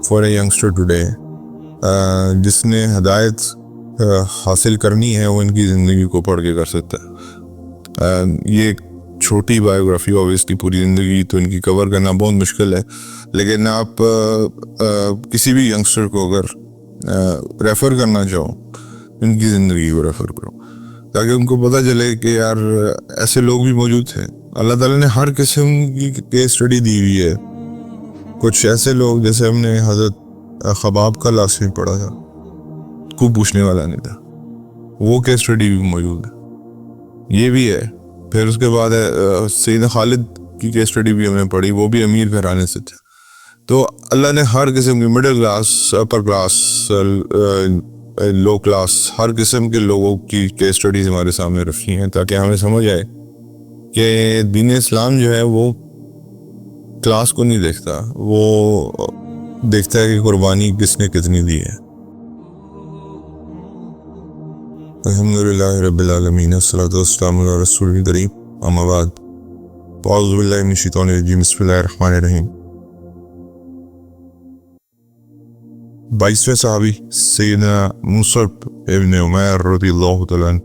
For a youngster today جس نے ہدایت حاصل کرنی ہے وہ ان کی زندگی کو پڑھ کے کر سکتا ہے. یہ ایک چھوٹی بایوگرافی اوبیسلی پوری زندگی تو ان کی کور کرنا بہت مشکل ہے, لیکن آپ کسی بھی ینگسٹر کو اگر ریفر کرنا چاہو ان کی زندگی کو ریفر کرو تاکہ ان کو پتہ چلے کہ یار ایسے لوگ بھی موجود تھے. اللہ تعالیٰ نے ہر قسم کی کیس اسٹڈی دی ہوئی ہے. کچھ ایسے لوگ جیسے ہم نے حضرت خباب کا لاسٹ میں پڑھا تھا, کوئی پوچھنے والا نہیں تھا, وہ کیس اسٹڈی بھی موجود ہے, یہ بھی ہے. پھر اس کے بعد سیدنا خالد کی کیس اسٹڈی بھی ہم نے پڑھی, وہ بھی امیر گھرانے سے تھے. تو اللہ نے ہر قسم کی مڈل کلاس, اپر کلاس, لو کلاس, ہر قسم کے لوگوں کی کیس اسٹڈیز ہمارے سامنے رکھی ہیں تاکہ ہمیں سمجھ آئے کہ دین اسلام جو ہے وہ کلاس کو نہیں دیکھتا, وہ دیکھتا ہے کہ قربانی کس نے کتنی دی ہے. الحمدللہ رب العالمین, الصلاۃ والسلام علی رسول الکریم, اما بعد, اعوذ باللہ من الشیطان الرجیم, بسم اللہ الرحمن الرحیم. 22ویں صحابی سیدنا مصعب ابن عمیر رضی اللہ تعالیٰ عنہ.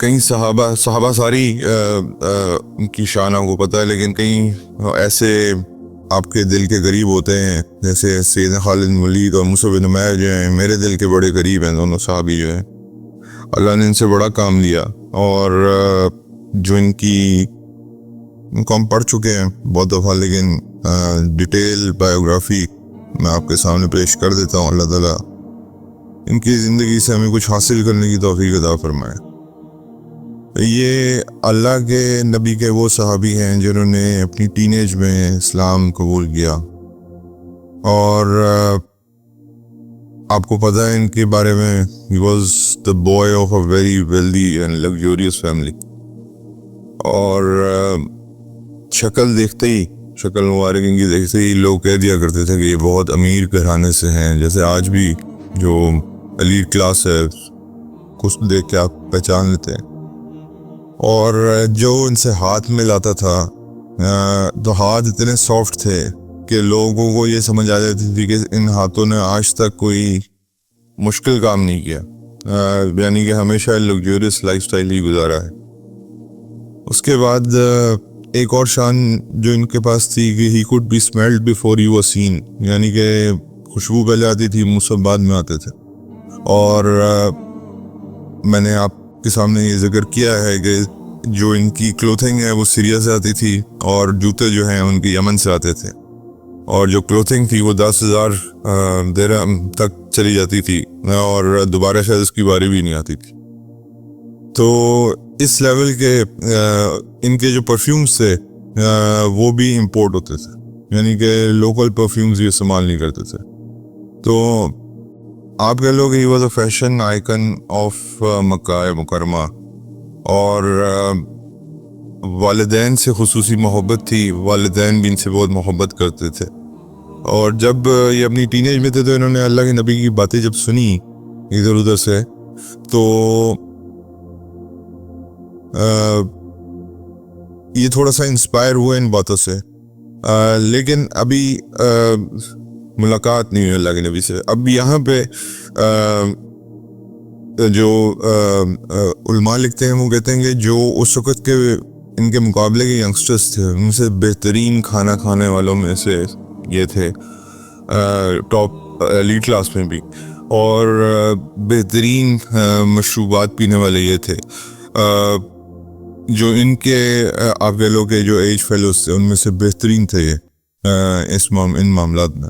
کئی صحابہ ساری ان کی شان کو پتہ ہے, لیکن کئی ایسے آپ کے دل کے قریب ہوتے ہیں جیسے سیدنا خالد بن ولید اور مصعب بن عمیر جو ہیں میرے دل کے بڑے قریب ہیں. دونوں صحابی جو ہیں اللہ نے ان سے بڑا کام لیا, اور جو ان کو ہم پڑھ چکے ہیں بہت دفعہ, لیکن ڈیٹیل بایوگرافی میں آپ کے سامنے پیش کر دیتا ہوں. اللہ تعالیٰ ان کی زندگی سے ہمیں کچھ حاصل کرنے کی توفیق عطا فرمائے. یہ اللہ کے نبی کے وہ صحابی ہیں جنہوں نے اپنی ٹین ایج میں اسلام قبول کیا, اور آپ کو پتہ ہے ان کے بارے میں he was the boy of a very wealthy and luxurious family, اور شکل دیکھتے ہی, شکل مبارک ان کی دیکھتے ہی لوگ کہہ دیا کرتے تھے کہ یہ بہت امیر گھرانے سے ہیں. جیسے آج بھی جو ایلیٹ کلاس ہے کچھ دیکھ کے آپ پہچان لیتے ہیں. اور جو ان سے ہاتھ میں لاتا تھا تو ہاتھ اتنے سافٹ تھے کہ لوگوں کو یہ سمجھ آ جاتی تھی کہ ان ہاتھوں نے آج تک کوئی مشکل کام نہیں کیا, یعنی کہ ہمیشہ لگزریس لائف سٹائل ہی گزارا ہے. اس کے بعد ایک اور شان جو ان کے پاس تھی کہ he could be smelled before he was seen, یعنی کہ خوشبو پہلے آتی تھی, مصعب بعد میں آتے تھے. اور میں نے آپ کے سامنے یہ ذکر کیا ہے کہ جو ان کی کلوتھنگ ہے وہ سیریا سے آتی تھی, اور جوتے جو ہیں ان کے یمن سے آتے تھے, اور جو کلوتھنگ تھی وہ 10,000 درہم تک چلی جاتی تھی, اور دوبارہ شاید اس کی باری بھی نہیں آتی تھی. تو اس لیول کے ان کے جو پرفیومز تھے وہ بھی امپورٹ ہوتے تھے, یعنی کہ لوکل پرفیومز یہ استعمال نہیں کرتے تھے. تو آپ کہہ لو کہ he was a fashion icon of مکہ مکرمہ, اور والدین سے خصوصی محبت تھی, والدین بھی ان سے بہت محبت کرتے تھے. اور جب یہ اپنی ٹین ایج میں تھے تو انہوں نے اللہ کے نبی کی باتیں جب سنی ادھر ادھر سے, تو یہ تھوڑا سا انسپائر ہوئے ان باتوں سے, لیکن ابھی ملاقات نہیں ہوئی اللہ کے نبی سے. اب یہاں پہ جو علماء لکھتے ہیں وہ کہتے ہیں کہ جو اس وقت کے ان کے مقابلے کے ینگسٹرز تھے ان سے بہترین کھانا کھانے والوں میں سے یہ تھے, ٹاپ ایلیٹ کلاس میں بھی, اور بہترین مشروبات پینے والے یہ تھے. جو ان کے آپ کہہ لو کہ جو ایج فیلوز تھے ان میں سے بہترین تھے یہ ان معاملات میں.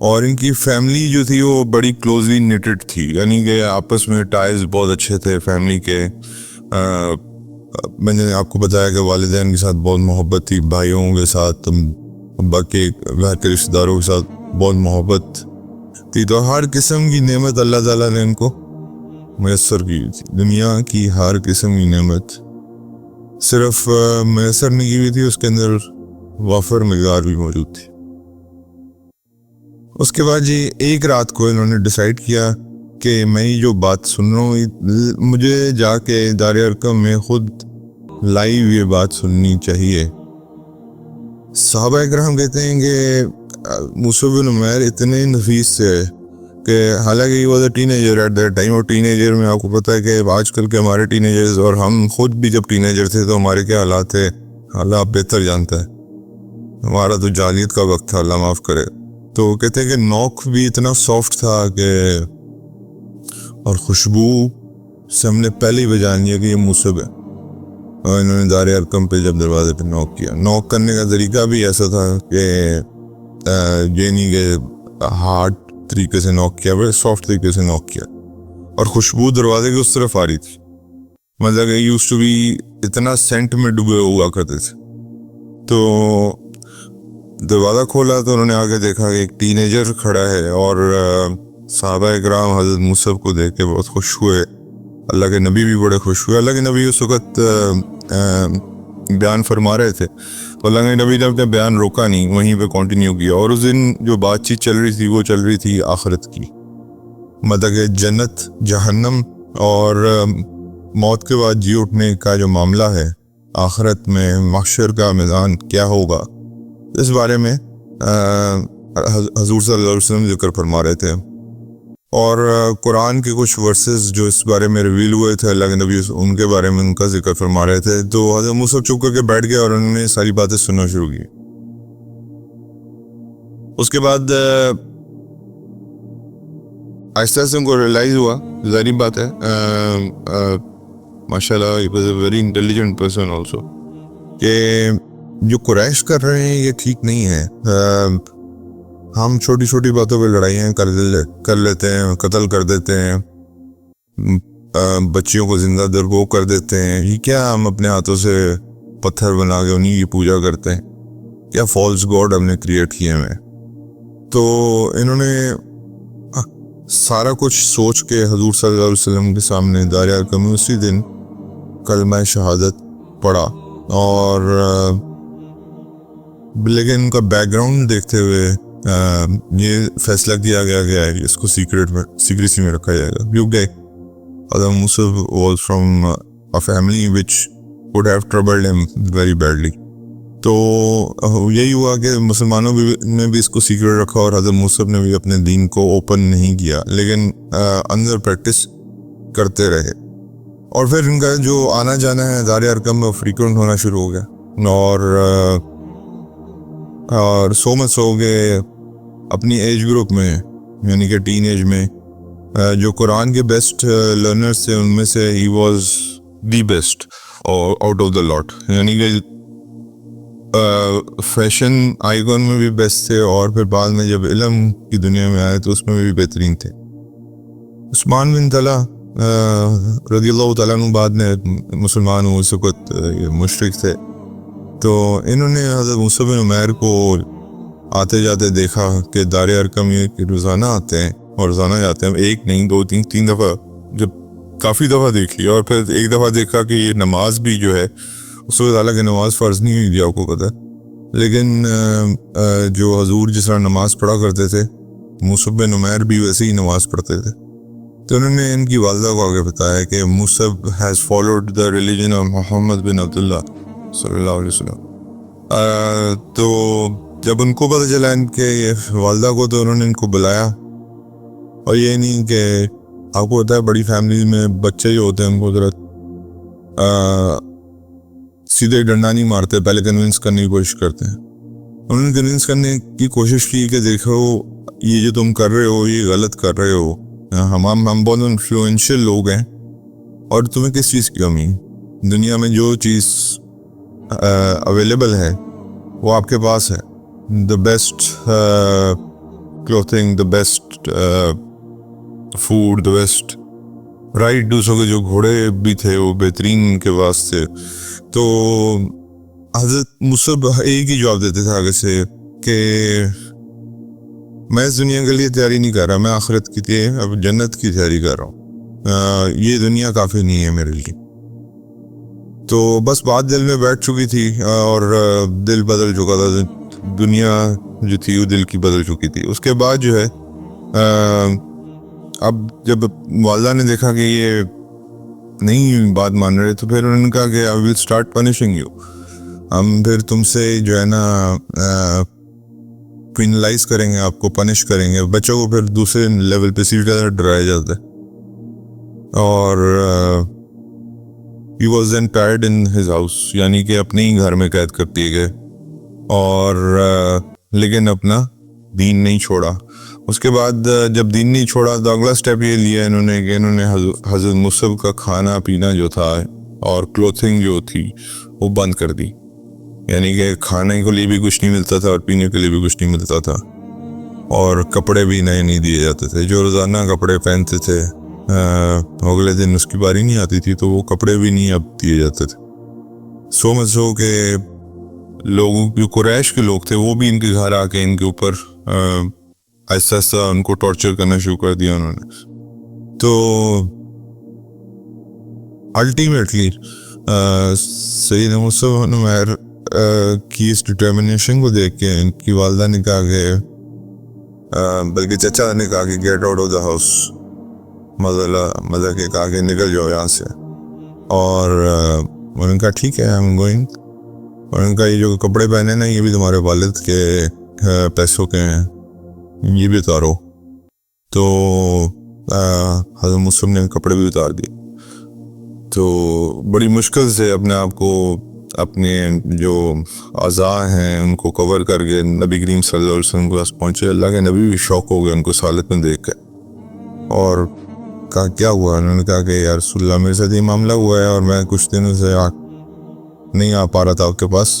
اور ان کی فیملی جو تھی وہ بڑی کلوزلی نیٹڈ تھی, یعنی کہ آپس میں ٹائز بہت اچھے تھے فیملی کے. میں نے آپ کو بتایا کہ والدین کے ساتھ بہت محبت تھی, بھائیوں کے ساتھ, باقی گھر کے رشتہ داروں کے ساتھ بہت محبت تھی. تو ہر قسم کی نعمت اللہ تعالیٰ نے ان کو میسر کی تھی. دنیا کی ہر قسم کی نعمت صرف میسر نہیں کی ہوئی تھی, اس کے اندر وافر مقدار بھی موجود تھی. اس کے بعد جی ایک رات کو انہوں نے ڈیسائیڈ کیا کہ میں جو بات سن رہا ہوں مجھے جا کے دار ارقم میں خود لائیو یہ بات سننی چاہیے. صحابہ اکرام کہتے ہیں کہ مصعب بن عمیر اتنے نفیس تھے کہ حالانکہ یہ was a teenager at that time, اور ٹین ایجر میں آپ کو پتہ ہے کہ آج کل کے ہمارے ٹین ایجرز اور ہم خود بھی جب ٹین ایجر تھے تو ہمارے کیا حالات تھے، اللہ آپ بہتر جانتا ہے، ہمارا تو جاہلیت کا وقت تھا، اللہ معاف کرے. تو کہتے ہیں کہ نوک بھی اتنا سافٹ تھا کہ اور خوشبو سے ہم نے پہلے ہی پہچان لیا کہ یہ مصعب ہے. اور انہوں نے دار ارقم پہ جب دروازے پہ نوک کیا، نوک کرنے کا طریقہ بھی ایسا تھا کہ یہ نہیں کہ ہارڈ طریقے سے نوک کیا، بڑے سافٹ طریقے سے نوک کیا، اور خوشبو دروازے کی اس طرف آ رہی تھی. مطلب کہ یوز ٹو بی اتنا سینٹ میں ڈوبے ہوا کرتے تھے. تو دروازہ کھولا تو انہوں نے آگے دیکھا کہ ایک ٹین ایجر کھڑا ہے، اور صحابہ اکرام حضرت مصعب کو دیکھ کے بہت خوش ہوئے. اللہ کے نبی بھی بڑے خوش ہوئے. اللہ کے نبی اس وقت بیان فرما رہے تھے، تو اللہ کے نبی نے اپنے بیان روکا نہیں، وہیں پہ کنٹینیو کیا. اور اس دن جو بات چیت چل رہی تھی وہ چل رہی تھی آخرت کی، مطلب کہ جنت، جہنم اور موت کے بعد جی اٹھنے کا جو معاملہ ہے، آخرت میں محشر کا میدان کیا ہوگا، اس بارے میں حضور صلی اللہ علیہ وسلم ذکر فرما رہے تھے. اور قرآن کے کچھ ورسز جو اس بارے میں ریویل ہوئے تھے، اللہ کے نبی ان کے بارے میں ان کا ذکر فرما رہے تھے. تو حضرت مصعب چپ کر کے بیٹھ گئے اور انہوں نے ساری باتیں سننا شروع کی. اس کے بعد آہستہ آہستہ ان کو ریئلائز ہوا، ظاہری بات ہے، ماشاء اللہ he was a very intelligent person also, کہ جو قریش کر رہے ہیں یہ ٹھیک نہیں ہے. ہم چھوٹی چھوٹی باتوں پہ لڑائیاں کر لیتے ہیں، قتل کر دیتے ہیں، بچیوں کو زندہ درگو کر دیتے ہیں. یہ کیا ہم اپنے ہاتھوں سے پتھر بنا کے انہیں کی پوجا کرتے ہیں؟ کیا فالس گاڈ ہم نے کریٹ کیے ہیں؟ تو انہوں نے سارا کچھ سوچ کے حضور صلی اللہ علیہ وسلم کے سامنے دار ارقم اسی دن کلمہ شہادت پڑھا. اور لیکن ان کا بیک گراؤنڈ دیکھتے ہوئے یہ فیصلہ کیا گیا کہ اس کو سیکریسی میں رکھا جائے گا، کیونکہ حضرت Musab was from a family which would have troubled him very badly. تو یہی ہوا کہ مسلمانوں نے بھی اس کو سیکریٹ رکھا، اور حضرت مصعب نے بھی اپنے دین کو اوپن نہیں کیا، لیکن اندر پریکٹس کرتے رہے. اور پھر ان کا جو آنا جانا ہے دار ارقم میں فریکوینٹ ہونا شروع ہو گیا، اور سو مچ ہو گئے اپنی ایج گروپ میں، یعنی کہ ٹین ایج میں جو قرآن کے بیسٹ لرنرز تھے ان میں سے he was the best out of the lot. یعنی کہ فیشن آئیکن میں بھی بیسٹ تھے، اور پھر بعد میں جب علم کی دنیا میں آئے تو اس میں بھی بہترین تھے. عثمان بن طلحہ رضی اللہ تعالیٰ عنہ بعد میں مسلمان ہوئے، اس وقت مشرک تھے. تو انہوں نے حضرت مصعب بن عمیر کو آتے جاتے دیکھا کہ دار ارقم یہ روزانہ آتے ہیں اور روزانہ جاتے ہیں، ایک نہیں، دو تین دفعہ، جب کافی دفعہ دیکھ لیا. اور پھر ایک دفعہ دیکھا کہ یہ نماز بھی جو ہے اس وقت حالانکہ نماز فرض نہیں ہوئی تھی، آپ کو پتہ ہے، لیکن جو حضور جس طرح نماز پڑھا کرتے تھے مصعب بن عمیر بھی ویسے ہی نماز پڑھتے تھے. تو انہوں نے ان کی والدہ کو آگے بتایا کہ مصعب has followed the religion of محمد بن عبداللہ صلی اللہ علیہ وسلم. تو جب ان کو پتہ چلا ان کے والدہ کو، تو انہوں نے ان کو بلایا. اور یہ نہیں کہ آپ کو پتہ ہے بڑی فیملیز میں بچے جو ہوتے ہیں ان کو ذرا سیدھے ڈنڈا نہیں مارتے، پہلے کنونس کرنے کی کوشش کرتے ہیں. انہوں نے کنونس کرنے کی کوشش کی کہ دیکھو یہ جو تم کر رہے ہو یہ غلط کر رہے ہو، ہم بہت انفلوئنشل لوگ ہیں، اور تمہیں کس چیز کی کمی؟ دنیا میں جو چیز اویلیبل ہے وہ آپ کے پاس ہے، the best clothing, the best food, the best right. دوسروں کے جو گھوڑے بھی تھے وہ بہترین کے واسطے. تو حضرت مصعب ایک ہی جواب دیتے تھے آگے سے کہ میں اس دنیا کے لیے تیاری نہیں کر رہا، میں آخرت کی اب جنت کی تیاری کر رہا ہوں، یہ دنیا کافی نہیں ہے میرے لیے. تو بس بات دل میں بیٹھ چکی تھی اور دل بدل چکا تھا، دنیا جو تھی وہ دل کی بدل چکی تھی. اس کے بعد جو ہے اب جب والدہ نے دیکھا کہ یہ نہیں بات مان رہے تو پھر انہوں نے کہا کہ I will start punishing you. ہم پھر تم سے جو ہے نا پینلائز کریں گے, آپ کو پنش کریں گے. بچوں کو پھر دوسرے لیول پہ سیدھا ڈرایا جاتا ہے. اور he was then tied in his house, یعنی کہ اپنے ہی گھر میں قید کر دیے گئے, اور لیکن اپنا دین نہیں چھوڑا. اس کے بعد جب دین نہیں چھوڑا تو اگلا سٹیپ یہ لیا انہوں نے کہ انہوں نے حضرت مصعب کا کھانا پینا جو تھا اور کلوتھنگ جو تھی وہ بند کر دی. یعنی کہ کھانے کے لیے بھی کچھ نہیں ملتا تھا اور پینے کے لیے بھی کچھ نہیں ملتا تھا, اور کپڑے بھی نئے نہیں دیے جاتے تھے. جو روزانہ کپڑے پہنتے تھے اگلے دن اس کی باری نہیں آتی تھی تو وہ کپڑے بھی نہیں اب دیے جاتے تھے. سو مچ سو کہ لوگوں جو قریش کے لوگ تھے وہ بھی ان کے گھر آ کے ان کے اوپر آہستہ آہستہ ان کو ٹارچر کرنا شروع کر دیا انہوں نے. تو الٹیمیٹلی سیدنا مصعب بن عمیر کی اس ڈٹرمنیشن کو دیکھ کے ان کی والدہ نے کہا کہ بلکہ چچا نے کہا کہ get out of the house, مطلب کہ کہا کہ نکل جاؤ یہاں سے. اور انہوں نے کہا ٹھیک ہے آئی ایم گوئنگ. اور ان کا یہ جو کپڑے پہنے نا یہ بھی تمہارے والد کے پیسوں کے ہیں, یہ بھی اتارو. تو حضرت مصعب نے کپڑے بھی اتار دیے. تو بڑی مشکل سے اپنے آپ کو اپنے جو اعضاء ہیں ان کو کور کر کے نبی کریم صلی اللہ علیہ وسلم کے پاس پہنچے. اللہ کے نبی بھی شوق ہو گئے ان کو اس حالت میں دیکھ کے, اور کہا کیا ہوا؟ انہوں نے کہا کہ یا رسول اللہ میرے ساتھ یہ معاملہ ہوا ہے اور میں کچھ دنوں سے نہیں آ پا رہا تھا آپ کے پاس,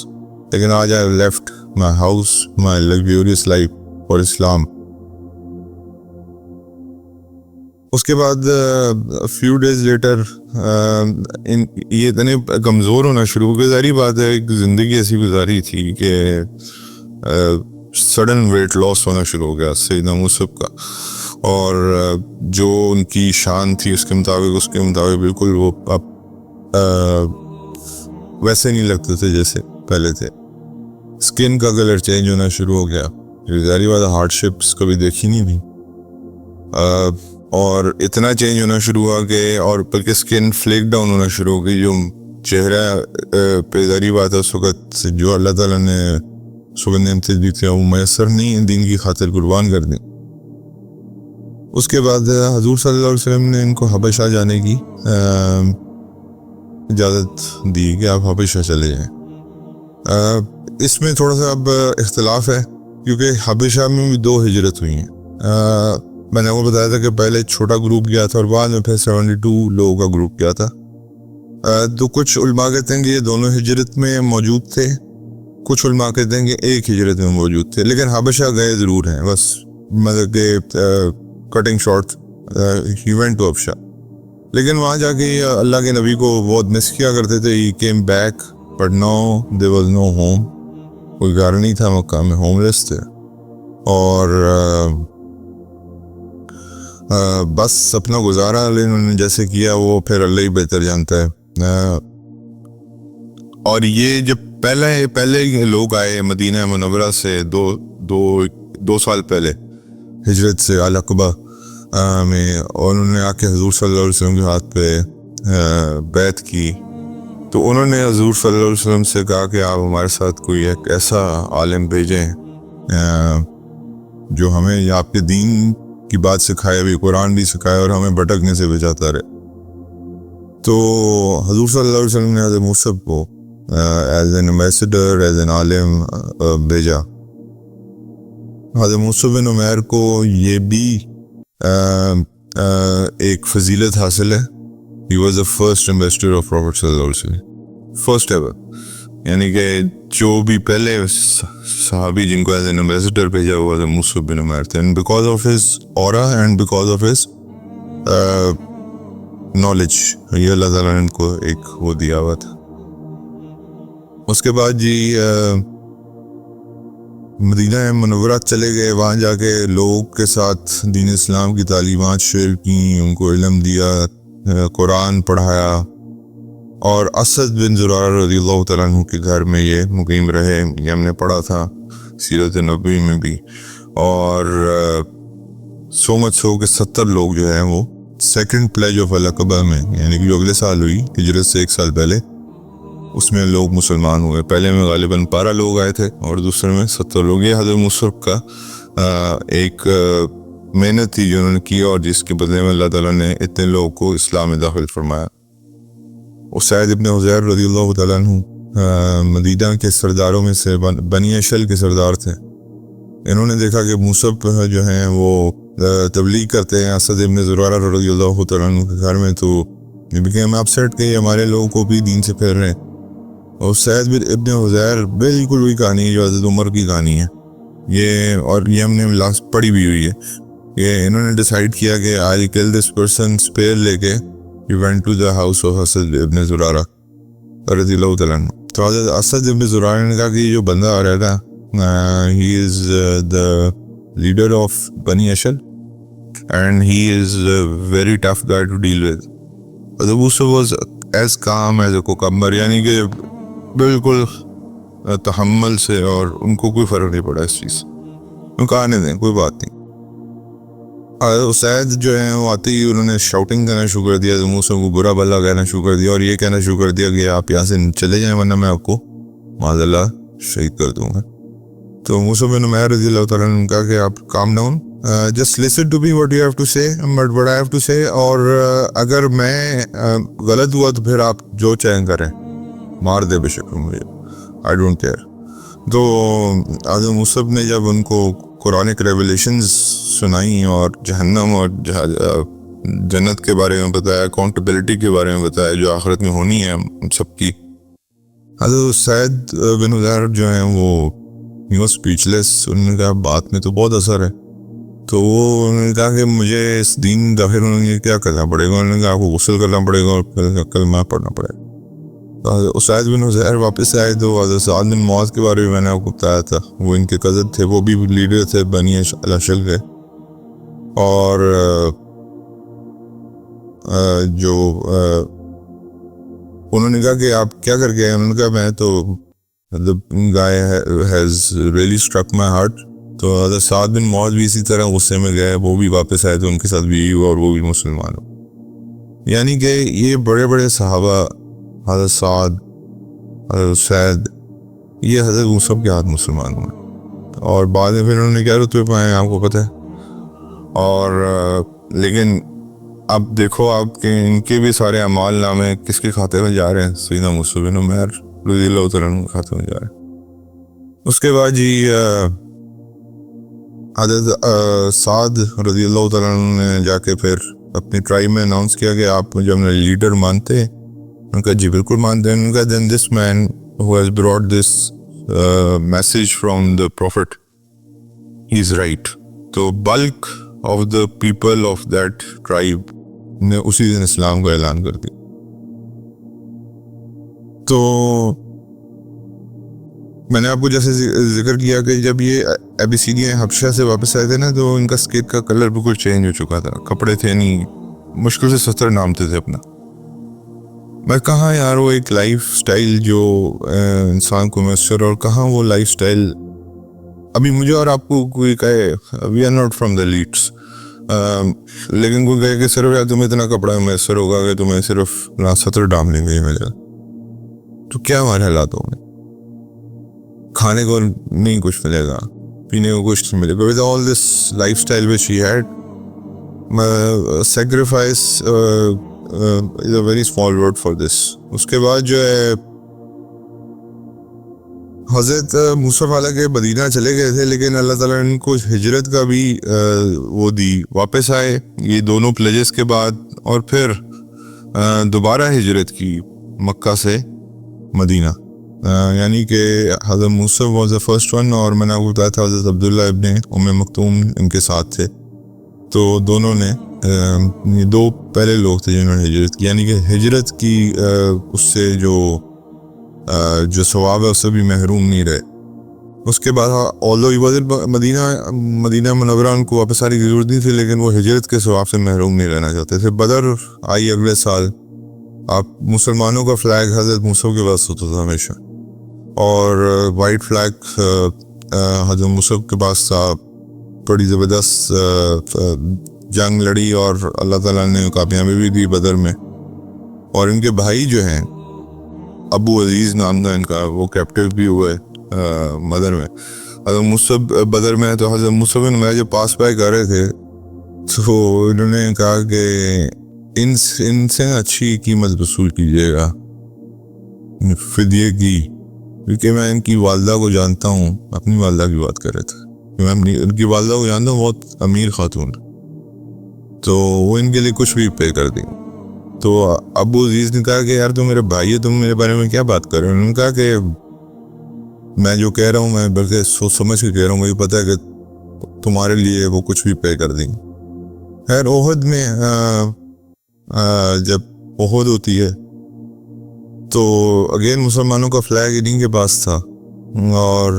لیکن آج I left my house, my luxurious life for Islam. اس کے بعد few days later یہ اتنے کمزور ہونا شروع ہو گئے. ظاہری بات ہے ایک زندگی ایسی گزاری تھی کہ سڈن ویٹ لاس ہونا شروع ہو گیا سیدنا مصعب کا, اور جو ان کی شان تھی اس کے مطابق بالکل وہ ویسے نہیں لگتے تھے جیسے پہلے تھے. اسکن کا کلر چینج ہونا شروع ہو گیا. ظاہری بات ہارڈ شپس کبھی دیکھی نہیں تھی, اور اتنا چینج ہونا شروع ہوا کہ اور بلکہ اسکن فلیک ڈاؤن ہونا شروع ہو گئی. جو چہرہ پہ ظاہری بات ہے اس وقت جو اللہ تعالیٰ نے سب نعمتیں دی تھیں وہ میسر نہیں دین کی خاطر قربان کر دیں. اس کے بعد حضور صلی اللہ علیہ وسلم نے ان کو حبشہ جانے کی اجازت دی کہ آپ حبشہ چلے جائیں. اس میں تھوڑا سا اب اختلاف ہے کیونکہ حبشہ میں بھی 2 ہجرت ہوئی ہیں. میں نے وہ بتایا تھا کہ پہلے چھوٹا گروپ گیا تھا اور بعد میں پھر 72 لوگوں کا گروپ گیا تھا. تو کچھ علماء کہتے ہیں کہ یہ دونوں ہجرت میں موجود تھے, کچھ علماء کہتے ہیں کہ ایک ہجرت میں موجود تھے, لیکن حبشہ گئے ضرور ہیں. بس مطلب کہ cutting short he went to حبشہ, لیکن وہاں جا کے اللہ کے نبی کو بہت مس کیا کرتے تھے. He came back but no there was no home, کوئی گھر نہیں تھا مکہ میں, ہوم لیس تھے. اور بس اپنا گزارا انہوں نے جیسے کیا وہ پھر اللہ ہی بہتر جانتا ہے. اور یہ جب پہلے لوگ آئے مدینہ منورہ سے دو سال پہلے ہجرت سے العقبہ میں, اور انہوں نے آ کے حضور صلی اللہ علیہ وسلم کے ہاتھ پہ بیعت کی, تو انہوں نے حضور صلی اللہ علیہ وسلم سے کہا کہ آپ ہمارے ساتھ کوئی ایک ایسا عالم بھیجیں جو ہمیں آپ کے دین کی بات سکھائے, بھی قرآن بھی سکھائے اور ہمیں بھٹکنے سے بچاتا رہے. تو حضور صلی اللہ علیہ وسلم نے حضرت مصعب کو as an ambassador, as an عالم بھیجا. حضرت مصعب بن عمیر کو یہ بھی ایک فضیلت حاصل ہے. He was the first ambassador of Prophet صلی اللہ علیہ وسلم, first ever. یعنی کہ جو بھی پہلے صحابی جن کو ایز این ایمبیسڈر بھیجا ہوا تھا مصعب بن عمیر تھے, and because of his aura and because of his knowledge, یہ اللہ تعالیٰ نے ان کو ایک وہ دیا ہوا تھا. اس کے بعد جی مدینہ منورہ چلے گئے. وہاں جا کے لوگ کے ساتھ دین اسلام کی تعلیمات شیئر کی, ان کو علم دیا, قرآن پڑھایا, اور اسد بن زرارہ رضی اللہ تعالیٰ عنہ کے گھر میں یہ مقیم رہے. یہ ہم نے پڑھا تھا سیرت نبوی میں بھی. اور سو مچ سو کہ 70 لوگ جو ہیں وہ سیکنڈ پلیج آف العقبہ میں, یعنی کہ جو اگلے سال ہوئی ہجرت سے 1 سال پہلے, اس میں لوگ مسلمان ہوئے. پہلے میں غالباً 12 لوگ آئے تھے اور دوسرے میں 70 لوگ. یہ حضرت مصعب کا ایک محنت تھی جو انہوں نے کی اور جس کے بدلے میں اللہ تعالیٰ نے اتنے لوگوں کو اسلام میں داخل فرمایا. اسید ابن حضیر رضی اللہ تعالیٰ عنہ مدینہ کے سرداروں میں سے بنی اشل کے سردار تھے. انہوں نے دیکھا کہ مصعب جو ہیں وہ تبلیغ کرتے ہیں اسد ابن زرارہ رضی اللہ تعالیٰ عنہ کے گھر میں, تو یہ became upset کہ یہ ہمارے لوگوں کو بھی دین سے پھیر رہے ہیں. اور اسید ابن حضیر بالکل وہی کہانی ہے جو حضرت عمر کی کہانی ہے اور یہ ہم نے لاسٹ پڑھی بھی ہوئی ہے کہ انہوں نے ڈیسائیڈ کیا کہ I'll kill this person, spare لے کے he went to the house of Asad ابن زرارہ رضی اللہ تعالیٰ عنہ. تو حضرت اسد ابن زرارہ نے کہا کہ یہ جو بندہ آ رہا تھا he is the leader of بنی اشل and he is a very tough guy to deal with. حضرت Musab was as calm as a cucumber, یعنی کہ بالکل تحمل سے, اور ان کو کوئی فرق نہیں پڑا اس چیز. کہانے دیں, کوئی بات نہیں. اسید جو ہیں وہ آتے ہی انہوں نے شاؤٹنگ کرنا شروع کر دیا, مصعب کو برا بھلا کہنا شروع کر دیا اور یہ کہنا شروع کر دیا کہ آپ یہاں سے چلے جائیں ورنہ میں آپ کو معاذ اللہ شہید کر دوں گا. تو مصعب بن عمیر رضی اللہ تعالیٰ نے کہا کہ آپ calm down, just listen to me what you have to say, but what I have to say, اور اگر میں غلط ہوا تو پھر آپ جو چاہیں کریں, مار دے بے شک مجھے, I don't care. تو حضرت مصعب نے جب ان کو قرآنک ریولیشنز سنائیں اور جہنم اور جنت کے بارے میں بتایا, اکاؤنٹیبلٹی کے بارے میں بتایا جو آخرت میں ہونی ہے ہم سب کی, حضرت اسید بن حضیر جو ہیں وہ اسپیچلیس. انہوں نے کہا بات میں تو بہت اثر ہے. تو وہ انہوں نے کہا کہ مجھے اس دین داخل ہونے کے کیا کرنا پڑے گا. انہوں نے کہا آپ کو غسل کرنا پڑے گا اور پھر کلمہ پڑھنا پڑے گا. اسید بن حضیر واپس آئے تو حضرت سعد بن معاذ کے بارے میں میں نے آپ کو بتایا تھا, وہ ان کے کزن تھے, وہ بھی لیڈر تھے بنی اشل کے. اور جو انہوں نے کہا کہ آپ کیا کر کے آئے. انہوں نے کہا میں تو the guy has really struck my heart. تو حضرت سعد بن معاذ بھی اسی طرح غصے میں گئے, وہ بھی واپس آئے تو ان کے ساتھ بھی ہوا اور وہ بھی مسلمان ہو. یعنی کہ یہ بڑے بڑے صحابہ, حضرت سعد, حضرت اسید, یہ حضرت مصعب کے ہاتھ مسلمان ہوئے اور بعد میں پھر انہوں نے کیا رتبے پائے آپ کو پتہ ہے. اور لیکن اب دیکھو آپ کے ان کے بھی سارے اعمال نامے کس کے کھاتے میں جا رہے ہیں, سیدنا مصعب بن عمیر رضی اللہ تعالیٰ عنہ کے کھاتے میں جا رہے ہیں. اس کے بعد جی حضرت سعد رضی اللہ تعالیٰ عنہ نے جا کے پھر اپنی ٹرائب میں اناؤنس کیا کہ آپ مجھے اپنا لیڈر مانتے ہیں. ان کا جی بالکل مانتے ہیں. ان کا then this man who has brought this message from the prophet he is right. تو bulk of the people of that tribe نے اسی دن اسلام کا اعلان کر دیا. تو میں نے آپ کو جیسے ذکر کیا کہ جب یہ ابیسینیا حبشہ سے واپس آئے تھے نا, تو ان کا اسکن کا کلر بالکل چینج ہو چکا تھا, کپڑے تھے نہیں, مشکل سے 70 نام تھے اپنا. میں کہاں یار وہ ایک لائف سٹائل جو انسان کو میسر, اور کہاں وہ لائف سٹائل ابھی مجھے اور آپ کو کوئی کہے we are not from the Leeds, لیکن کوئی کہے کہ صرف یار تمہیں اتنا کپڑا میسر ہوگا کہ تمہیں صرف 70 ڈام لیں گے ملے گا, تو کیا ہمارے حالات ہوں گے. کھانے کو نہیں کچھ ملے گا, پینے کو کچھ نہیں ملے گا. with all this lifestyle which he had, sacrifice is a very small word for this. اس کے بعد جو ہے حضرت مصعب حالانکہ مدینہ چلے گئے تھے, لیکن اللہ تعالیٰ نے ان کو ہجرت کا بھی وہ دی, واپس آئے یہ دونوں پلیجز کے بعد, اور پھر دوبارہ ہجرت کی مکہ سے مدینہ. یعنی کہ حضرت Musab was the first one, اور میں نے آپ کو بتایا تھا حضرت عبداللہ ابن ام مکتوم ان کے ساتھ تھے. تو دونوں نے یہ دو پہلے لوگ تھے جنہوں نے ہجرت کی, یعنی کہ ہجرت کی اس سے جو ثواب ہے اس سے بھی محروم نہیں رہے. اس کے بعد مدینہ منورہ ان کو واپس آنے کی ضرورت نہیں تھی, لیکن وہ ہجرت کے ثواب سے محروم نہیں رہنا چاہتے تھے. بدر آئی اگلے سال, آپ مسلمانوں کا فلیگ حضرت مصعب کے پاس ہوتا تھا ہمیشہ, اور وائٹ فلیگ حضرت مصعب کے پاس تھا. بڑی زبردست جنگ لڑی اور اللہ تعالیٰ نے کامیابی بھی دی بدر میں. اور ان کے بھائی جو ہیں ابو عزیز نام تھا ان کا, وہ کیپٹیو بھی ہوئے مدر میں. حضرت مصعب بدر میں, تو حضرت مصعب بن عمیر جب پاس بائی کر رہے تھے تو انہوں نے کہا کہ ان سے اچھی قیمت وصول کیجیے گا فدیے کی, کیونکہ میں ان کی والدہ کو جانتا ہوں. اپنی والدہ کی بات کر رہے تھے, میں ان کی والدہ کو جانتا ہوں, بہت امیر خاتون, تو وہ ان کے لیے کچھ بھی پے کر دیں. تو ابو عزیز نے کہا کہ یار تم میرے بھائی ہے, تم میرے بارے میں کیا بات کر رہے ہو. انہوں نے کہا کہ میں جو کہہ رہا ہوں میں بلکہ سوچ سمجھ کے کہہ رہا ہوں, مجھے پتا ہے کہ تمہارے لیے وہ کچھ بھی پے کر دیں. خیر احد میں جب احد ہوتی ہے تو اگین مسلمانوں کا فلیگ انہیں کے پاس تھا, اور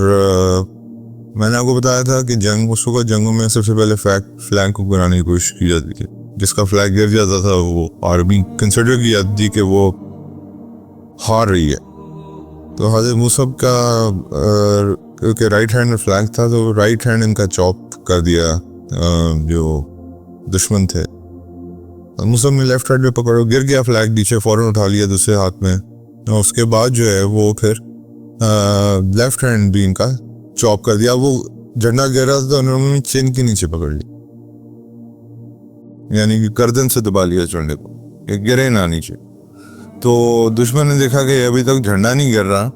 میں نے آپ کو بتایا تھا کہ جنگ اس وقت جنگوں میں سب سے پہلے فلیگ کو گرانے کی کوشش کی جاتی تھی. جس کا فلیگ گر جاتا تھا وہ آرمی کنسیڈر کی جاتی تھی کہ وہ ہار رہی ہے. تو حضرت مصعب کا کیونکہ رائٹ ہینڈ میں فلیگ تھا تو رائٹ ہینڈ ان کا چاپ کر دیا جو دشمن تھے. مصعب نے لیفٹ ہینڈ میں پکڑا, گر گیا فلیگ نیچے, فوراً اٹھا لیا دوسرے ہاتھ میں, اور اس کے بعد جو ہے وہ پھر لیفٹ ہینڈ بھی ان کا چاپ کر دیا. وہ جھنڈا گر رہا تھا تو انہوں نے چین کے نیچے پکڑ لی, یعنی کہ گردن سے دبا لیا جھنڈے کو کہ گرے نہ نیچے. تو دشمن نے دیکھا کہ ابھی تک جھنڈا نہیں گر رہا,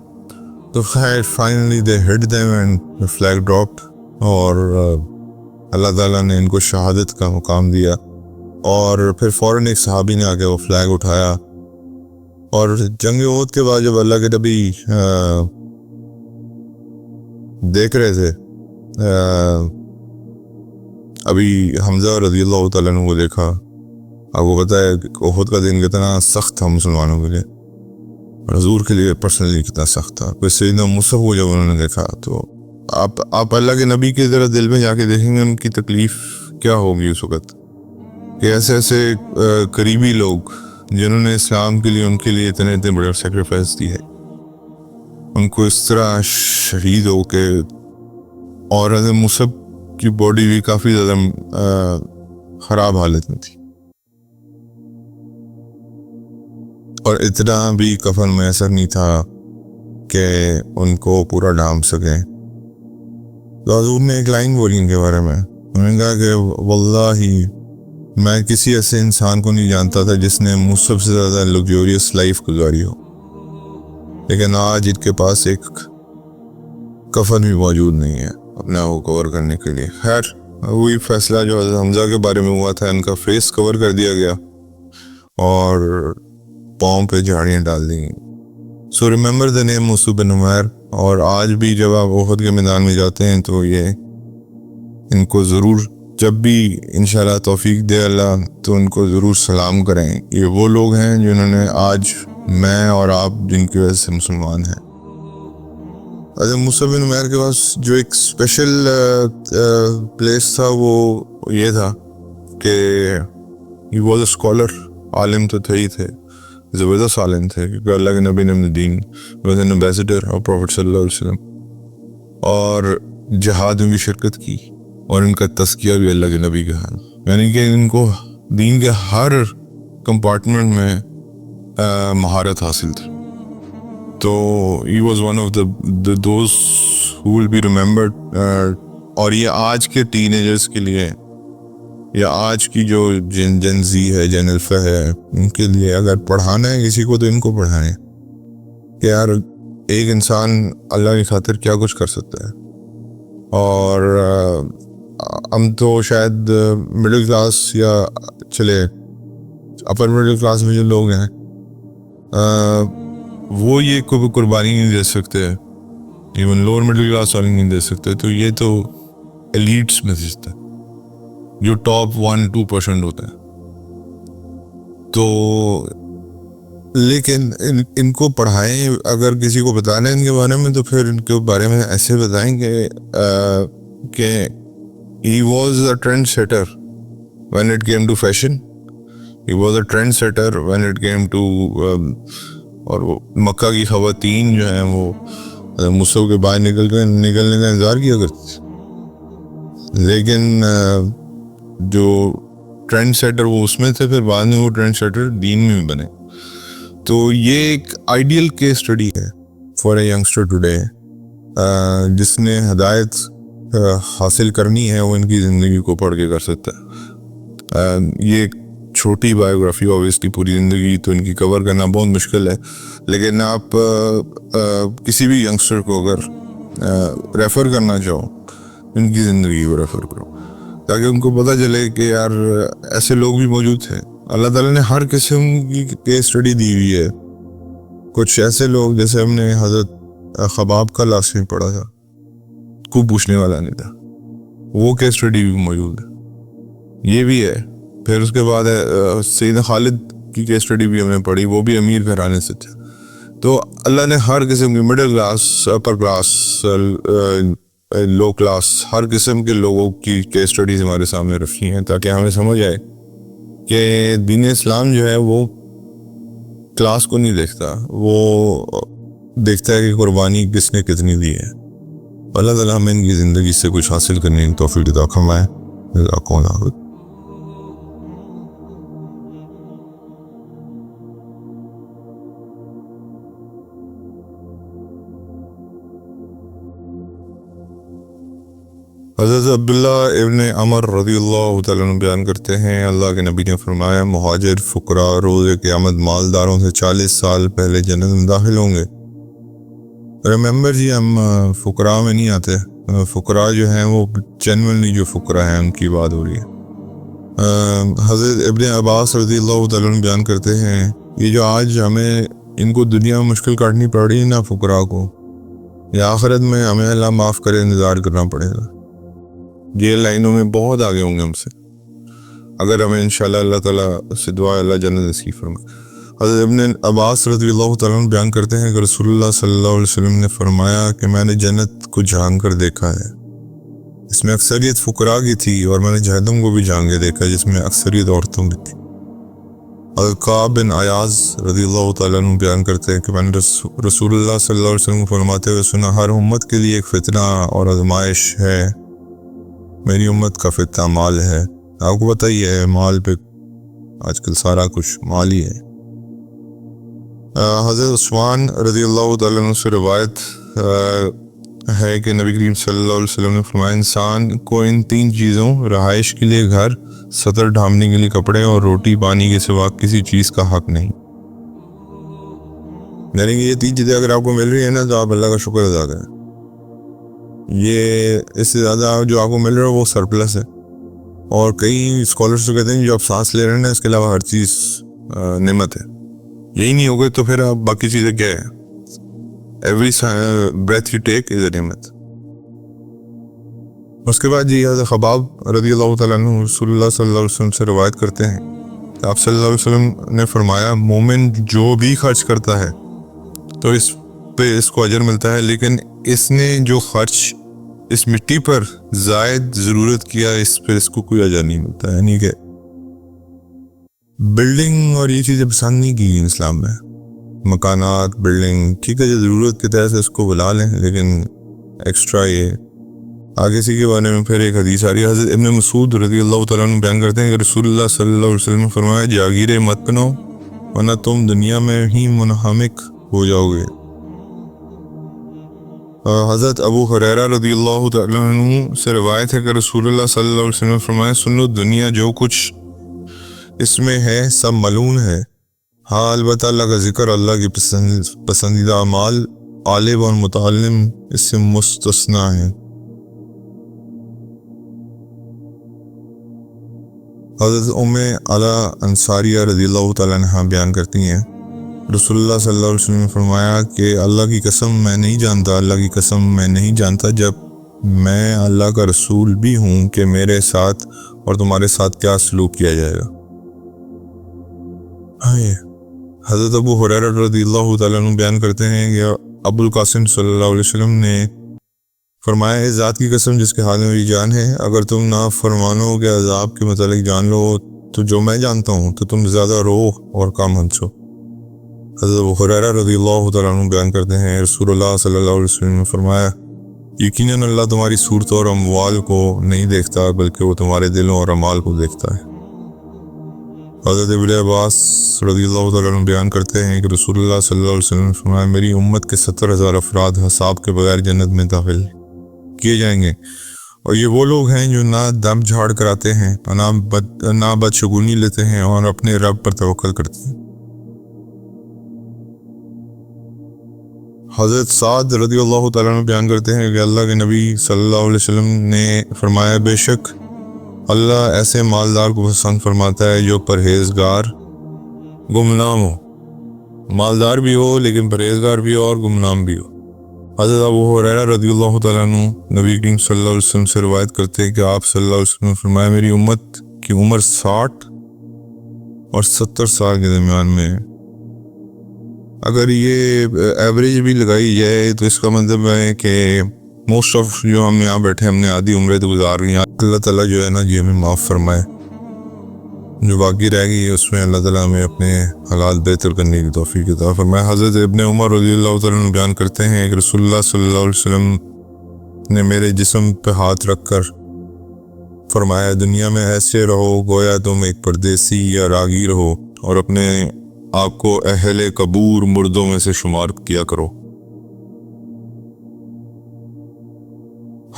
تو خیر finally they hit them and flag dropped, اور اللہ تعالیٰ نے ان کو شہادت کا مقام دیا. اور پھر فوراً ایک صحابی نے آ کے وہ فلیگ اٹھایا, اور جنگ احد کے بعد جب اللہ کے نبی دیکھ رہے تھے, ابھی حمزہ رضی اللہ تعالیٰ نے وہ دیکھا. آپ کو پتہ ہے احد کا دن کتنا سخت تھا مسلمانوں کے لیے, حضور کے لیے پرسنلی کتنا سخت تھا. پھر سیدنا مصعب کو جب انہوں نے دیکھا تو آپ اللہ کے نبی کی ذرا دل میں جا کے دیکھیں گے ان کی تکلیف کیا ہوگی اس وقت, کہ ایسے قریبی لوگ جنہوں نے اسلام کے لیے ان کے لیے اتنے بڑے سیکریفائس دی ہے, ان کو اس طرح شہید ہو کے, اور حضرت مصعب کی باڈی بھی کافی زیادہ خراب حالت میں تھی, اور اتنا بھی کفن میں اثر نہیں تھا کہ ان کو پورا ڈھانپ سکیں. تو حضور نے ایک لائن بولی ان کے بارے میں, انہوں نے کہا کہ واللہ میں کسی ایسے انسان کو نہیں جانتا تھا جس نے مصعب سے زیادہ لگزوریس لائف گزاری ہو, لیکن آج ان کے پاس ایک کفن بھی موجود نہیں ہے اپنے آپ کو کور کرنے کے لیے. خیر وہی فیصلہ جو حضرت حمزہ کے بارے میں ہوا تھا, ان کا فیس کور کر دیا گیا اور پاؤں پہ جھاڑیاں ڈال دی. سو ریممبر دا نیم مصعب بن عمیر, اور آج بھی جب آپ احد کے میدان میں جاتے ہیں تو یہ ان کو ضرور, جب بھی انشاءاللہ توفیق دے اللہ, تو ان کو ضرور سلام کریں. یہ وہ لوگ ہیں جنہوں نے آج میں اور آپ جن کی وجہ سے مسلمان ہیں. حضرت مصعب بن عمیر کے پاس جو ایک اسپیشل پلیس تھا وہ یہ تھا کہ ہی واز اے اسکالر, عالم تو تھے ہی تھے, زبردست عالم تھے, کیونکہ اللہ کے نبی نے دین was an ambassador of prophet صلی اللہ علیہ وسلم, اور جہاد میں بھی شرکت کی, اور ان کا تزکیہ بھی اللہ کے نبی کا ہے, یعنی کہ ان کو دین کے ہر کمپارٹمنٹ میں مہارت حاصل تھی. تو he was one of those who will be remembered. اور یہ آج کے ٹین ایجرز کے لیے, یا آج کی جو جن زی ہے, جن الفا ہے, ان کے لیے اگر پڑھانا ہے کسی کو تو ان کو پڑھائیں کہ یار ایک انسان اللہ کی خاطر کیا کچھ کر سکتا ہے. اور ہم تو شاید مڈل کلاس یا چلے اپر مڈل کلاس میں جو لوگ ہیں وہ یہ کوئی قربانی نہیں دے سکتے, ایون لوور مڈل کلاس والے نہیں دے سکتے. تو یہ تو ایلیٹس میں سے ہے جو ٹاپ 1-2% ہوتے ہیں. تو لیکن ان کو پڑھائیں, اگر کسی کو بتانا ہے ان کے بارے میں تو پھر ان کے بارے میں ایسے بتائیں کہ he was a trend setter when it came to fashion, he was a trend setter when it came to اور وہ مکہ کی خواتین جو ہیں وہ مصعب کے باہر نکلنے کا انتظار کیا کرتی, لیکن جو ٹرینڈ سیٹر وہ اس میں تھے, پھر بعد میں وہ ٹرینڈ سیٹر دین میں بھی بنے. تو یہ ایک آئیڈیل کیس اسٹڈی ہے فار اے ینگسٹر ٹوڈے، جس نے ہدایت حاصل کرنی ہے وہ ان کی زندگی کو پڑھ کے کر سکتا ہے. یہ ایک چھوٹی بایوگرافی، اوبیسلی پوری زندگی تو ان کی کور کرنا بہت مشکل ہے، لیکن آپ کسی بھی ینگسٹر کو اگر ریفر کرنا چاہو ان کی زندگی کو ریفر کرو، تاکہ ان کو پتہ چلے کہ یار ایسے لوگ بھی موجود تھے. اللہ تعالیٰ نے ہر قسم کی کیس اسٹڈی دی ہوئی ہے. کچھ ایسے لوگ جیسے ہم نے حضرت خباب کا لاسٹ میں پڑھا تھا، کوئی پوچھنے والا نہیں تھا، وہ کیس اسٹڈی بھی موجود ہے، یہ بھی ہے. پھر اس کے بعد سیدنا خالد کی کیس اسٹڈی بھی ہم نے پڑھی، وہ بھی امیر گھرانے سے تھے. تو اللہ نے ہر قسم کی مڈل کلاس، اپر کلاس، لو کلاس، ہر قسم کے لوگوں کی کیس اسٹڈیز ہمارے سامنے رکھی ہیں تاکہ ہمیں سمجھ آئے کہ دین اسلام جو ہے وہ کلاس کو نہیں دیکھتا، وہ دیکھتا ہے کہ قربانی کس نے کتنی دی ہے. اللہ تعالیٰ ہمیں ان کی زندگی سے کچھ حاصل کرنے کی توفیق عطا فرمائے. جزاکم اللہ خیر. حضرت عبداللہ ابن عمر رضی اللہ تعالیٰ عنہ بیان کرتے ہیں، اللہ کے نبی نے فرمایا مہاجر فقراء روز قیامت مالداروں سے 40 سال پہلے جنت میں داخل ہوں گے. ریممبر جی، ہم فقراء میں نہیں آتے، فقراء جو ہیں وہ جنرلی جو فقراء ہیں ان کی بات ہو رہی ہے. حضرت ابن عباس رضی اللہ تعالیٰ عنہ بیان کرتے ہیں یہ جو آج ہمیں ان کو دنیا میں مشکل کاٹنی پڑ رہی ہے نا فقراء کو، یا آخرت میں ہمیں اللہ معاف کرے انتظار کرنا پڑے گا. یہ لائنوں میں بہت آگے ہوں گے ہم سے، اگر ہمیں انشاءاللہ اللہ تعالیٰ سے دعا اللہ جنت نصیب فرمائے. حضرت ابن عباس رضی اللہ تعالیٰ عنہ بیان کرتے ہیں کہ رسول اللہ صلی اللہ علیہ وسلم نے فرمایا کہ میں نے جنت کو جھانک کر دیکھا ہے، اس میں اکثریت فقراء کی تھی، اور میں نے جہنم کو بھی جھانک کے دیکھا جس میں اکثریت عورتوں کی تھی. حضرت کعب بن عیاض رضی اللہ تعالیٰ عنہ بیان کرتے ہیں کہ میں نے رسول اللہ صلی اللہ علیہ وسلم کو فرماتے ہوئے سنا ہر امت کے لیے ایک فتنہ اور آزمائش ہے، میری امت کا فتنہ مال ہے. آپ کو پتہ ہی ہے مال پہ آج کل سارا کچھ مال ہی ہے. حضرت عثمان رضی اللہ تعالیٰ عنہ سے روایت ہے کہ نبی کریم صلی اللہ علیہ وسلم نے فرمایا انسان کو ان 3 چیزوں، رہائش کے لیے گھر، سطر ڈھانپنے کے لیے کپڑے، اور روٹی پانی کے سوا کسی چیز کا حق نہیں. یعنی کہ یہ 3 چیزیں اگر آپ کو مل رہی ہیں نا تو آپ اللہ کا شکر ادا کریں. یہ اس سے زیادہ جو آپ کو مل رہا ہے وہ سرپلس ہے. اور کئی اسکالرس تو کہتے ہیں جو آپ سانس لے رہے ہیں نا اس کے علاوہ ہر چیز نعمت ہے. یہی نہیں ہوگا تو پھر آپ باقی چیزیں کیا ہے؟ ایوری بریتھ یو ٹیک از اے نعمت. اس کے بعد جی حضرت خباب رضی اللہ تعالیٰ عنہ رسول اللہ صلی اللہ علیہ وسلم سے روایت کرتے ہیں کہ آپ صلی اللہ علیہ وسلم نے فرمایا مومن جو بھی خرچ کرتا ہے تو اس پہ اس کو اجر ملتا ہے، لیکن اس نے جو خرچ اس مٹی پر زائد ضرورت کیا اس پہ اس کو کوئی اجر نہیں ملتا. یعنی کہ بلڈنگ اور یہ چیزیں پسند نہیں کی اسلام میں، مکانات، بلڈنگ ٹھیک ہے جو ضرورت کے تحت سے اس کو بلا لیں، لیکن ایکسٹرا یہ آگے اسی کے بارے میں پھر ایک حدیث آ رہی ہے. حضرت ابن مسعود رضی اللہ تعالیٰ عنہ بیان کرتے ہیں کہ رسول اللہ صلی اللہ علیہ وسلم نے فرمایا جاگیریں مت بنو ورنہ تم دنیا میں ہی منہمک ہو جاؤ گے. حضرت ابو ہریرہ رضی اللہ تعالیٰ عنہ سے روایت ہے کہ رسول اللہ صلی اللہ علیہ وسلم نے فرمایا سنو دنیا جو کچھ اس میں ہے سب ملعون ہے، ہاں البتہ اللہ کا ذکر، اللہ کی پسندیدہ اعمال، عالم اور متعلم اس سے مستثنیٰ ہیں. حضرت ام علی انصاریہ رضی اللہ تعالیٰ عنہ بیان کرتی ہیں رسول اللہ صلی اللہ علیہ وسلم نے فرمایا کہ اللہ کی قسم میں نہیں جانتا، اللہ کی قسم میں نہیں جانتا جب میں اللہ کا رسول بھی ہوں کہ میرے ساتھ اور تمہارے ساتھ کیا سلوک کیا جائے گا. حضرت ابو ہریرہ رضی اللہ تعالیٰ عنہ بیان کرتے ہیں کہ ابو القاسم صلی اللہ علیہ وسلم نے فرمایا اس ذات کی قسم جس کے ہاتھ میں میری جان ہے، اگر تم نافرمانوں کے عذاب کے متعلق جان لو تو جو میں جانتا ہوں تو تم زیادہ رو اور کم ہنسو. حضرت ابو ہریرہ رضی اللہ تعالیٰ عنہ بیان کرتے ہیں رسول اللہ صلی اللہ علیہ وسلم نے فرمایا یقیناً اللہ تمہاری صورت اور اموال کو نہیں دیکھتا بلکہ وہ تمہارے دلوں اور اعمال کو دیکھتا ہے. حضرت ابن عباس رضی اللہ تعالیٰ عنہ بیان کرتے ہیں کہ رسول اللہ صلی اللہ علیہ وسلم نے فرمایا میری امت کے 70,000 افراد حساب کے بغیر جنت میں داخل کیے جائیں گے، اور یہ وہ لوگ ہیں جو نہ دم جھاڑ کراتے ہیں، نہ بدشگونی لیتے ہیں، اور اپنے رب پر توکل کرتے ہیں۔ حضرت سعد رضی اللہ تعالیٰ عنہ بیان کرتے ہیں کہ اللہ کے نبی صلی اللہ علیہ وسلم نے فرمایا بے شک اللہ ایسے مالدار کو پسند فرماتا ہے جو پرہیزگار گمنام ہو، مالدار بھی ہو لیکن پرہیزگار بھی ہو اور گمنام بھی ہو۔ حضرت ابو ہریرہ رضی اللہ تعالیٰ عنہ نبی کریم صلی اللہ علیہ وسلم سے روایت کرتے ہیں کہ آپ صلی اللہ علیہ وسلم نے فرمایا میری امت کی عمر 60 اور 70 سال کے درمیان میں ہے۔ اگر یہ ایوریج بھی لگائی جائے تو اس کا مطلب ہے کہ موسٹ آف جو ہم یہاں بیٹھے ہم نے آدھی عمریں تو گزار لی ہیں۔ اللہ تعالیٰ جو ہے نا جی ہمیں معاف فرمائے، جو باقی رہ گئی ہے اس میں اللہ تعالیٰ ہمیں اپنے حالات بہتر کرنے کی توفیق عطا فرمائے۔ حضرت ابن عمر رضی اللہ تعالیٰ عنہ بیان کرتے ہیں کہ رسول اللہ صلی اللہ علیہ وسلم نے میرے جسم پہ ہاتھ رکھ کر فرمایا دنیا میں ایسے رہو گویا تم ایک پردیسی یا راگیر ہو، اور اپنے آپ کو اہل قبور مردوں میں سے شمار کیا کرو۔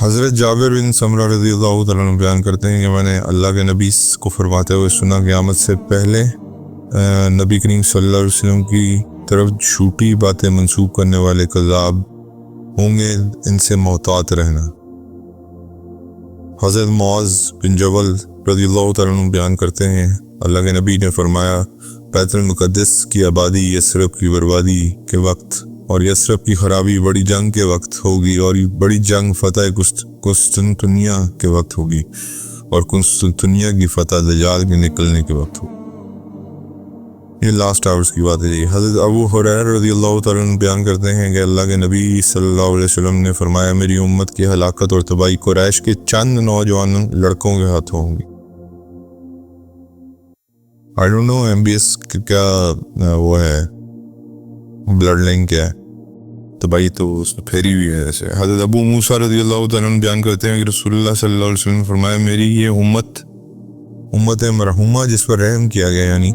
حضرت جابر بن سمرہ رضی اللہ تعالیٰ عنہ بیان کرتے ہیں کہ میں نے اللہ کے نبی کو فرماتے ہوئے سنا قیامت سے پہلے نبی کریم صلی اللہ علیہ وسلم کی طرف جھوٹی باتیں منسوب کرنے والے کذاب ہوں گے، ان سے محتاط رہنا۔ حضرت معاذ بن جبل رضی اللہ تعالیٰ عنہ بیان کرتے ہیں اللہ کے نبی نے فرمایا بیت المقدس کی آبادی یثرب کی بربادی کے وقت اور یثرب کی خرابی بڑی جنگ کے وقت ہوگی، اور بڑی جنگ فتح قسطنطنیہ کے وقت ہوگی، اور قسطنطنیہ کی فتح دجال کے نکلنے کے وقت ہوگی۔ یہ لاسٹ آورز کی بات ہے۔ حضرت ابو ہریرہ رضی اللہ تعالیٰ عنہ بیان کرتے ہیں کہ اللہ کے نبی صلی اللہ علیہ وسلم نے فرمایا میری امت کی ہلاکت اور تباہی قریش کے چند نوجوان لڑکوں کے ہاتھوں ہوگی۔ I don't know MBS کیا وہ ہے بلڈ لائن کیا ہے، تباہی تو اس میں پھیری ہوئی ہے ایسے۔ حضرت ابو موسیٰ رضی اللہ تعالیٰ عنہ بیان کرتے ہیں کہ رسول اللہ صلی اللہ علیہ وسلم نے فرمایا میری یہ امت مرحومہ جس پر رحم کیا گیا، یعنی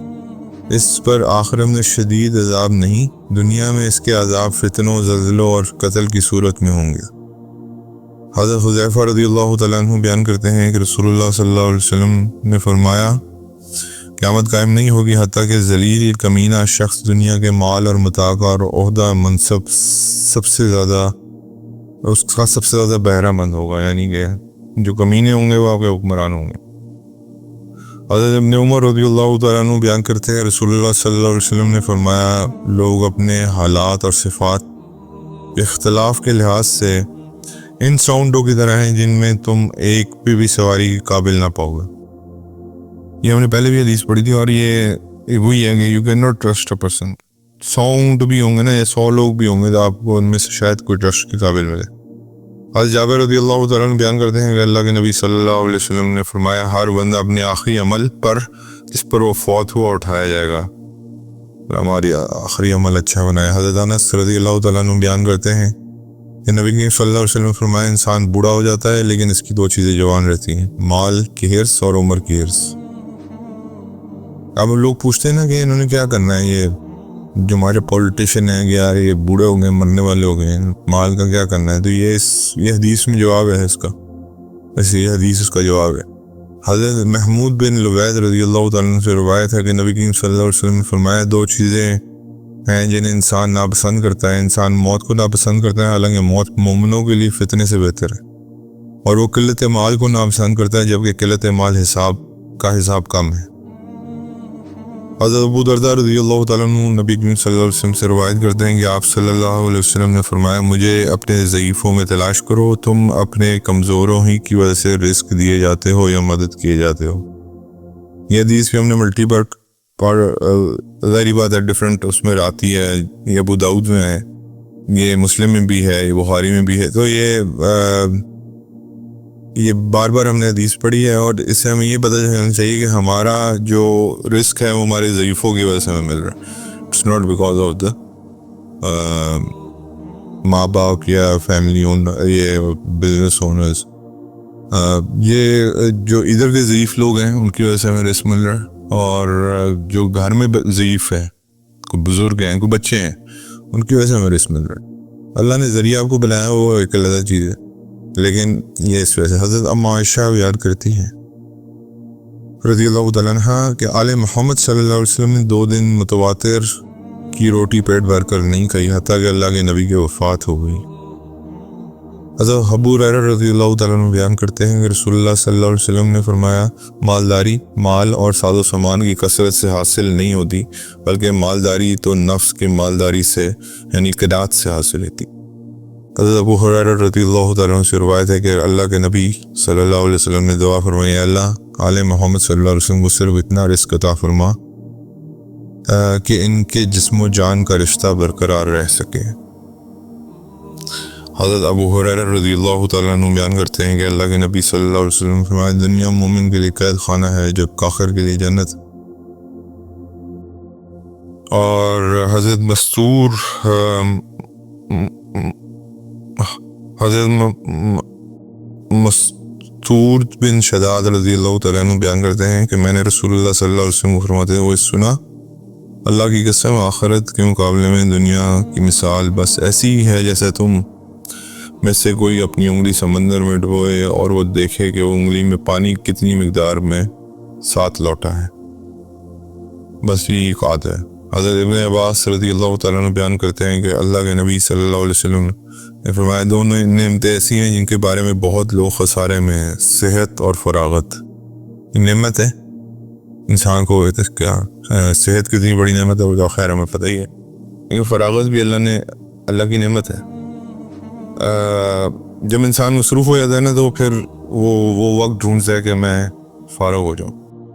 اس پر آخرت میں شدید عذاب نہیں، دنیا میں اس کے عذاب فتنوں، زلزلوں اور قتل کی صورت میں ہوں گے۔ حضرت حذیفہ رضی اللہ تعالیٰ عنہ بیان کرتے ہیں کہ رسول اللہ صلی اللہ علیہ وسلم نے فرمایا قیامت قائم نہیں ہوگی حتیٰ کہ ذلیل کمینہ شخص دنیا کے مال اور متاع اور عہدہ منصب سب سے زیادہ بہرہ مند ہوگا، یعنی کہ جو کمینے ہوں گے وہ آپ کے حکمران ہوں گے۔ حضرت ابن عمر رضی اللہ تعالیٰ عنہ بیان کرتے ہیں رسول اللہ صلی اللہ علیہ وسلم نے فرمایا لوگ اپنے حالات اور صفات اختلاف کے لحاظ سے ان ساؤنڈوں کی طرح ہیں جن میں تم ایک بھی سواری کے قابل نہ پاؤ گے۔ یہ ہم نے پہلے بھی حدیث پڑھی تھی، اور یہ وہی ہے کہ you can not trust a person. Sound بھی ہوں گے نا، یا 100 لوگ بھی ہوں گے تو آپ کو ان میں سے شاید کوئی ٹرسٹ کے قابل ملے۔ حضرت جابر رضی اللہ تعالیٰ عنہ بیان کرتے ہیں کہ اللہ کے نبی صلی اللہ علیہ وسلم نے فرمایا ہر بندہ اپنے آخری عمل پر جس پر وہ فوت ہوا اٹھایا جائے گا، ہماری آخری عمل اچھا بنائے۔ حضرت انس رضی اللہ تعالیٰ عنہ بیان کرتے ہیں کہ نبی کریم صلی اللہ علیہ وسلم نے فرمایا انسان بوڑھا ہو جاتا ہے لیکن اس کی 2 چیزیں جوان رہتی ہیں، مال کی حرص اور عمر کی حرص۔ اب لوگ پوچھتے ہیں نا کہ انہوں نے کیا کرنا ہے، یہ جو ہمارے پولیٹیشین ہیں کہ یار یہ بوڑھے ہو گئے، مرنے والے ہو گئے، مال کا کیا کرنا ہے، تو یہ حدیث میں جواب ہے اس کا، ویسے یہ حدیث اس کا جواب ہے۔ حضرت محمود بن لبید رضی اللہ تعالیٰ عنہ سے روایت ہے کہ نبی کریم صلی اللہ علیہ وسلم نے فرمایا 2 چیزیں ہیں جنہیں انسان ناپسند کرتا ہے، انسان موت کو ناپسند کرتا ہے حالانکہ موت مومنوں کے لیے فتنے سے بہتر ہے، اور وہ قلت مال کو ناپسند کرتا ہے جبکہ قلت مال حساب کم ہے۔ حضرت ابو درداء رضی اللہ تعالیٰ عنہ نبی کریم صلی اللہ علیہ وسلم سے روایت کرتے ہیں کہ آپ صلی اللہ علیہ وسلم نے فرمایا مجھے اپنے ضعیفوں میں تلاش کرو، تم اپنے کمزوروں ہی کی وجہ سے رزق دیے جاتے ہو یا مدد کیے جاتے ہو۔ یہ حدیث بھی ہم نے ملٹی پر ظاہری بات ہے ڈفرینٹ اس میں آتی ہے، یہ ابو داؤد میں ہے، یہ مسلم میں بھی ہے، یہ بخاری میں بھی ہے، تو یہ بار بار ہم نے حدیث پڑھی ہے، اور اس سے ہمیں یہ پتہ چلنا چاہیے کہ ہمارا جو رزق ہے وہ ہمارے ضعیفوں کی وجہ سے ہمیں مل رہا ہے، it's not because of the ماں باپ یا فیملی یہ بزنس اونرز، یہ جو ادھر کے ضعیف لوگ ہیں ان کی وجہ سے ہمیں رزق مل رہا ہے۔ اور جو گھر میں ضعیف ہے، کوئی بزرگ ہیں، کوئی بچے ہیں، ان کی وجہ سے ہمیں رزق مل رہا ہے۔ اللہ نے ذریعہ آپ کو بنایا وہ ایک علیحدہ چیز ہے، لیکن یہ اس وجہ سے حضرت اما عائشہ یاد کرتی ہیں رضی اللہ تعالیٰ عنہ کہ آل محمد صلی اللہ علیہ وسلم نے 2 دن متواتر کی روٹی پیٹ بھر کر نہیں کھائی حتیٰ کہ اللہ کے نبی کی وفات ہو گئی۔ حضرت ابو ہریرہ رضی اللہ تعالیٰ عنہ بیان کرتے ہیں کہ رسول اللہ صلی اللہ علیہ وسلم نے فرمایا، مالداری مال اور ساز و سامان کی کثرت سے حاصل نہیں ہوتی، بلکہ مالداری تو نفس کے مالداری سے یعنی قناعت سے حاصل ہوتی۔ حضرت ابو ہریرہ رضی اللہ تعالیٰ عنہ سے روایت ہے کہ اللہ کے نبی صلی اللہ علیہ وسلم نے دعا فرمائی، اللہ آل محمد صلی اللہ علیہ وسلم کو صرف اتنا رزق عطا فرما کہ ان کے جسم و جان کا رشتہ برقرار رہ سکے۔ حضرت ابو ہریرہ رضی اللہ تعالیٰ عنہ بیان کرتے ہیں کہ اللہ کے نبی صلی اللہ علیہ وسلم فرمایا، دنیا مومن کے لیے قید خانہ ہے جب کافر کے لیے جنت۔ اور حضرت مستور بن شداد رضی اللہ تعالیٰ عنہ بیان کرتے ہیں کہ میں نے رسول اللہ صلی اللہ علیہ وسلم کو فرماتے ہوئے سنا، اللہ کی قسم آخرت کے مقابلے میں دنیا کی مثال بس ایسی ہے جیسے تم میں سے کوئی اپنی انگلی سمندر میں ڈبوئے اور وہ دیکھے کہ وہ انگلی میں پانی کتنی مقدار میں ساتھ لوٹا ہے، بس یہ بات ہے۔ حضرت ابن عباس رضی اللہ تعالیٰ عنہ بیان کرتے ہیں کہ اللہ کے نبی صلی اللہ علیہ وسلم نے فرمایا، 2 نعمتیں ایسی ہیں جن کے بارے میں بہت لوگ خسارے میں ہیں، صحت اور فراغت۔ نعمت ہے انسان کو کیا صحت کتنی بڑی نعمت ہے وہ خیر ہمیں پتہ ہی ہے، لیکن فراغت بھی اللہ کی نعمت ہے۔ جب انسان مصروف ہو جاتا ہے نا تو پھر وہ وقت ڈھونڈتا ہے کہ میں فارغ ہو جاؤں۔